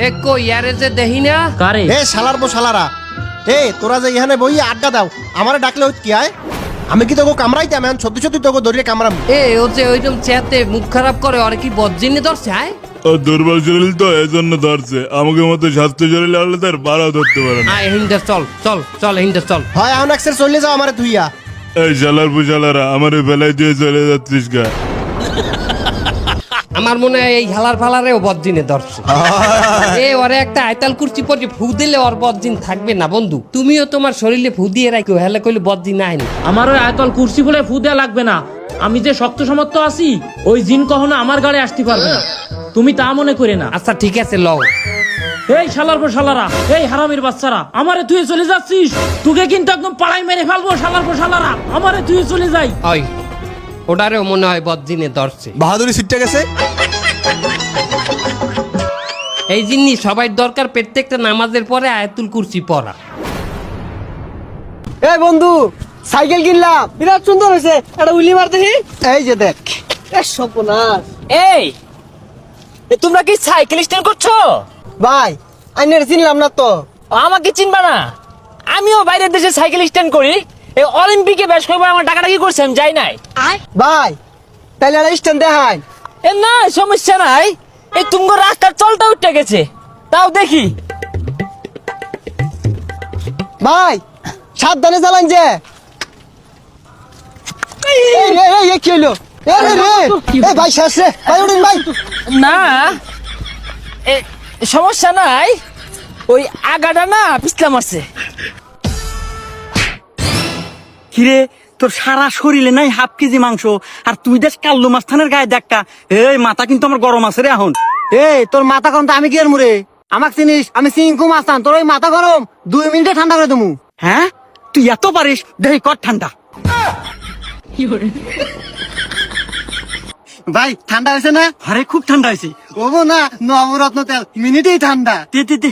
একো ইয়ারে যে দেহি না কারে এ শালার বো শালারা, এ তোরা যে এখানে বই আড্ডা দাও, আমারে ডাকলে কি আয়? আমি কি তোকে কামড়াইতাম? এখন সত্যি সত্যি তোকে ধরিয়ে কামড়াম। এ ও যে ওইরকম চেতে মুখ খারাপ করে আর কি বজ্জিনে ধরছে আয় ও দুর্বল শরীর তো এই জন্য ধরছে, আমাকে মতো স্বাস্থ্য শরীর হলে তার বাড়াও ধরতে পারে না। আয় হিন্দার চল চল চল হিন্দার চল। হয় এখন একসের চলে যাও আমারে তুইয়া। এই শালার পুশালারা আমার বেলায় দিয়ে চলে যাচ্ছিস গা। আমার মনে হয় এই হালার ফালারেও বজ্জিনে ধরছে। এ ওরে একটা আয়তাল কুর্চি পরে ফু দিলে ওর বজ্জিন থাকবে না বন্ধু। তুমিও তোমার শরীরে ফু দিয়ে রাখো, হেলে কইলে বজ্জিন আইনি। আমার ওই আয়তল কুর্সি বলে ফু দেয়া লাগবে না। আমি যে শক্ত সমর্থ আছি, ওই জিন কখনো আমার গাড়ি আসতে পারবে না। তুমি তা মনে করে না। আচ্ছা ঠিক আছে লও। এই শালার পর শালারা, এই হারামির বাচ্চারা, আমারে তুই চলে যাচ্ছিস, তোকে কিন্তু একদম পাড়াই মেরে ফেলবো। শালার পর শালারা, আমারে তুই চলে যাই। ওই ওটারেও মনে হয় বজ্জিনে ধরছে। বাহাদুরি সিটটা গেছে। এই জিনিস সবাই দরকার, প্রত্যেকটা নামাজের পরে আয়াতুল কুরসি পড়া। এই বন্ধু, সাইকেল কিনলাম, বিরাট সুন্দর হয়েছে। একটা উইলি মার দেখি। এই যে দেখ, সর্বনাশ। এই তোমরা কি সাইকেল স্ট্যান্ড করছো? ভাই আইনের চিনলাম না তো। আমাকে চিনবা না? আমিও বাইরের দেশে সাইকেল স্ট্যান্ড করি। এই অলিম্পিকে বেশ কয়েকবার আমার ডাকাডাকি করছে, আমি যাই নাই। ভাই তাইলে একটা স্ট্যান্ড দেখাই। এ না, সমস্যা নাই। এই তুমগো রাস্তার চলটা উঠে গেছে, তাও দেখি। ভাই সাবধানে চালান যে। এই কি হইলো? ভাই শেষ রে, ভাই উঠেন ভাই। না এ সমস্যা নাই, ওই আগাটা না পিছলা মারছে। কিরে, তোর সারা শরীরে নাই হাফ কেজি মাংস, আর তুই দেশ কাল্লু মাস্তানের গায়ে দেখা। এই মাথা কিন্তু আমার গরম আছে রে এখন। এই তোর মাথা গরম তো আমি কি আর মুরে? আমাকে চিনিস, আমি সিংকু মাস্তান। তোর ওই মাথা গরম 2 মিনিটে ঠান্ডা করে দেবো। হ্যাঁ, তুই এত পারিস? দেখি কর ঠান্ডা। ভাই ঠান্ডা হয়েছে না? আরে খুব ঠান্ডা হয়েছে। ওবো না, নবরত্ন তেল মিনিটেই ঠান্ডা। দে